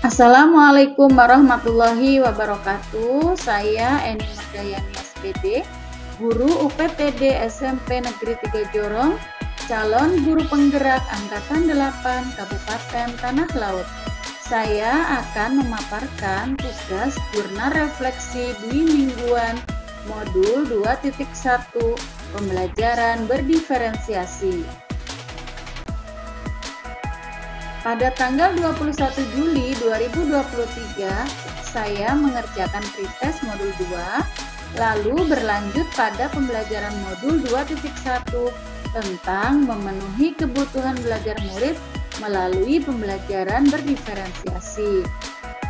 Assalamualaikum warahmatullahi wabarakatuh. Saya Eni Murdayani SPD, guru UPTD SMP Negeri 3 Jorong, calon guru penggerak Angkatan 8 Kabupaten Tanah Laut. Saya akan memaparkan tugas jurnal refleksi dwi mingguan modul 2.1 pembelajaran berdiferensiasi. Pada tanggal 21 Juli 2023, saya mengerjakan pretest modul 2, lalu berlanjut pada pembelajaran modul 2.1 tentang memenuhi kebutuhan belajar murid melalui pembelajaran berdiferensiasi.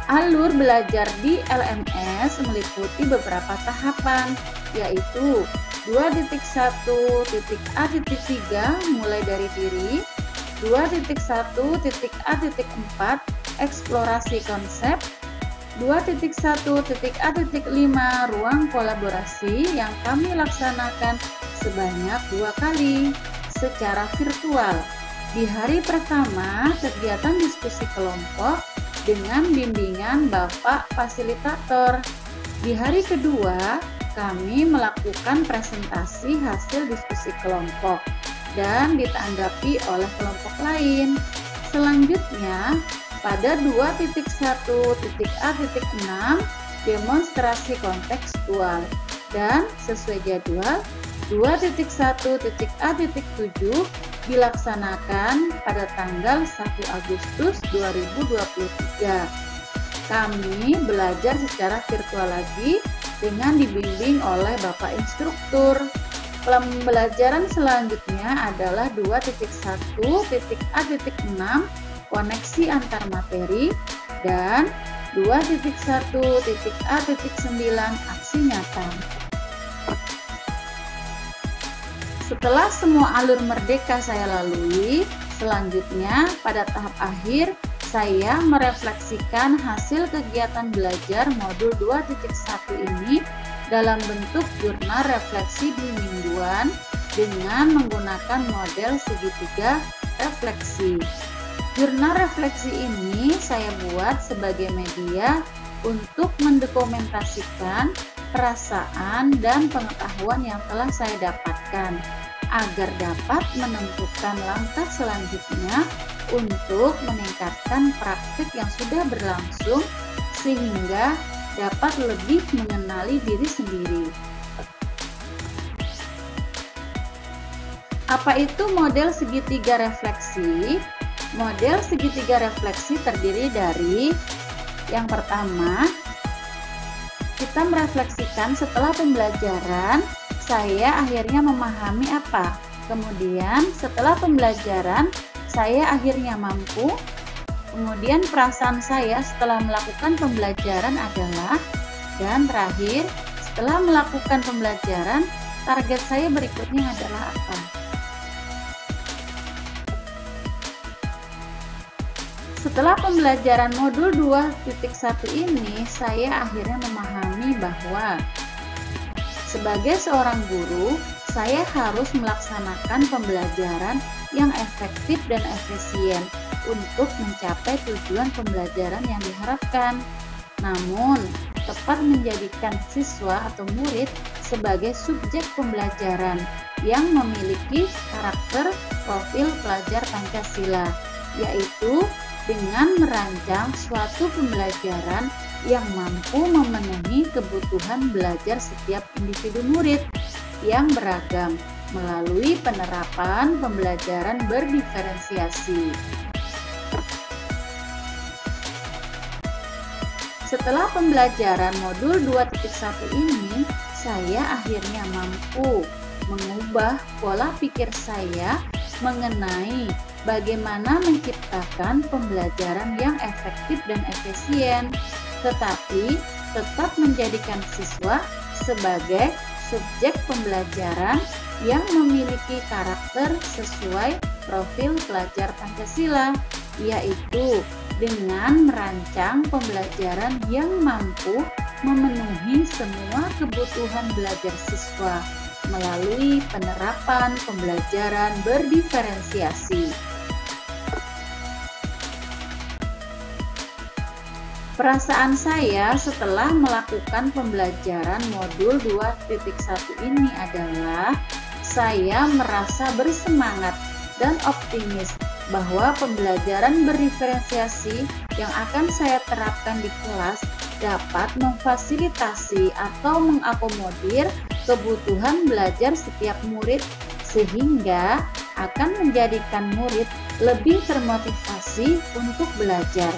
Alur belajar di LMS meliputi beberapa tahapan, yaitu 2.1.A.3 mulai dari diri, 2.1.A.4 eksplorasi konsep, 2.1.A.5 ruang kolaborasi yang kami laksanakan sebanyak 2 kali secara virtual. Di hari pertama, kegiatan diskusi kelompok dengan bimbingan Bapak Fasilitator. Di hari kedua, kami melakukan presentasi hasil diskusi kelompok dan ditanggapi oleh kelompok lain. Selanjutnya, pada 2.1.A.6 demonstrasi kontekstual dan sesuai jadwal 2.1.A.7 dilaksanakan pada tanggal 1 Agustus 2023. Kami belajar secara virtual lagi dengan dibimbing oleh Bapak Instruktur. Pembelajaran selanjutnya adalah 2.1.A.6 koneksi antar materi dan 2.1.A.9 aksi nyata. Setelah semua alur merdeka saya lalui, selanjutnya pada tahap akhir saya merefleksikan hasil kegiatan belajar modul 2.1 ini dalam bentuk jurnal refleksi dwi mingguan dengan menggunakan model segitiga refleksi. Jurnal refleksi ini saya buat sebagai media untuk mendokumentasikan perasaan dan pengetahuan yang telah saya dapatkan agar dapat menentukan langkah selanjutnya untuk meningkatkan praktik yang sudah berlangsung sehingga dapat lebih mengenali diri sendiri. Apa itu model segitiga refleksi? Model segitiga refleksi terdiri dari yang pertama, kita merefleksikan setelah pembelajaran, saya akhirnya memahami apa. Kemudian setelah pembelajaran, saya akhirnya mampu. Kemudian perasaan saya setelah melakukan pembelajaran adalah, dan terakhir, setelah melakukan pembelajaran, target saya berikutnya adalah apa? Setelah pembelajaran modul 2.1 ini, saya akhirnya memahami bahwa sebagai seorang guru, saya harus melaksanakan pembelajaran yang efektif dan efisien untuk mencapai tujuan pembelajaran yang diharapkan. Namun, tepat menjadikan siswa atau murid sebagai subjek pembelajaran yang memiliki karakter profil pelajar Pancasila, yaitu dengan merancang suatu pembelajaran yang mampu memenuhi kebutuhan belajar setiap individu murid yang beragam melalui penerapan pembelajaran berdiferensiasi. Setelah pembelajaran modul 2.1 ini, saya akhirnya mampu mengubah pola pikir saya mengenai bagaimana menciptakan pembelajaran yang efektif dan efisien, tetapi tetap menjadikan siswa sebagai subjek pembelajaran yang memiliki karakter sesuai profil pelajar Pancasila, yaitu dengan merancang pembelajaran yang mampu memenuhi semua kebutuhan belajar siswa melalui penerapan pembelajaran berdiferensiasi. Perasaan saya setelah melakukan pembelajaran modul 2.1 ini adalah saya merasa bersemangat dan optimis bahwa pembelajaran berdiferensiasi yang akan saya terapkan di kelas dapat memfasilitasi atau mengakomodir kebutuhan belajar setiap murid sehingga akan menjadikan murid lebih termotivasi untuk belajar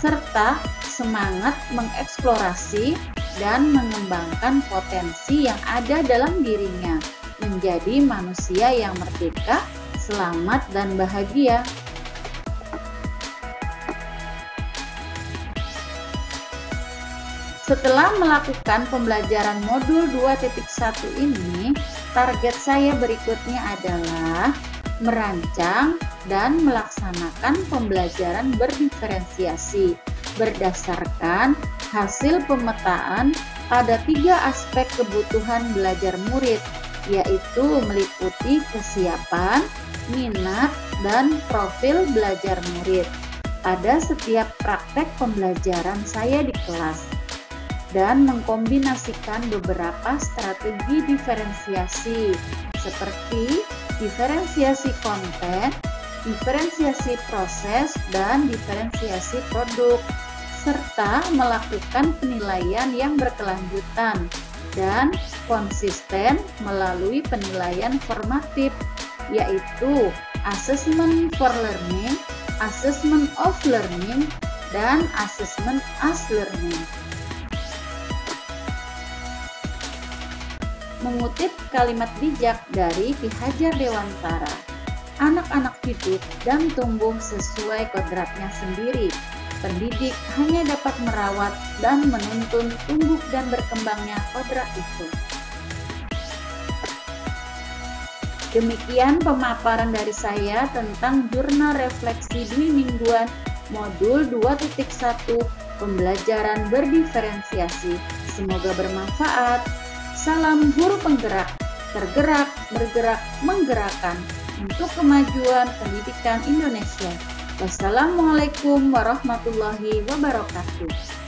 serta semangat mengeksplorasi dan mengembangkan potensi yang ada dalam dirinya menjadi manusia yang merdeka, selamat, dan bahagia. Setelah melakukan pembelajaran modul 2.1 ini, target saya berikutnya adalah merancang dan melaksanakan pembelajaran berdiferensiasi berdasarkan hasil pemetaan pada 3 aspek kebutuhan belajar murid, yaitu meliputi kesiapan, minat, dan profil belajar murid pada setiap praktek pembelajaran saya di kelas, dan mengkombinasikan beberapa strategi diferensiasi seperti diferensiasi konten, diferensiasi proses, dan diferensiasi produk, serta melakukan penilaian yang berkelanjutan dan konsisten melalui penilaian formatif, yaitu assessment for learning, assessment of learning, dan assessment as learning. Mengutip kalimat bijak dari Ki Hajar Dewantara, anak-anak hidup dan tumbuh sesuai kodratnya sendiri. Pendidik hanya dapat merawat dan menuntun tumbuh dan berkembangnya kodrat itu. Demikian pemaparan dari saya tentang jurnal refleksi dwi mingguan modul 2.1 pembelajaran berdiferensiasi. Semoga bermanfaat. Salam guru penggerak, tergerak, bergerak, menggerakkan untuk kemajuan pendidikan Indonesia. Wassalamualaikum warahmatullahi wabarakatuh.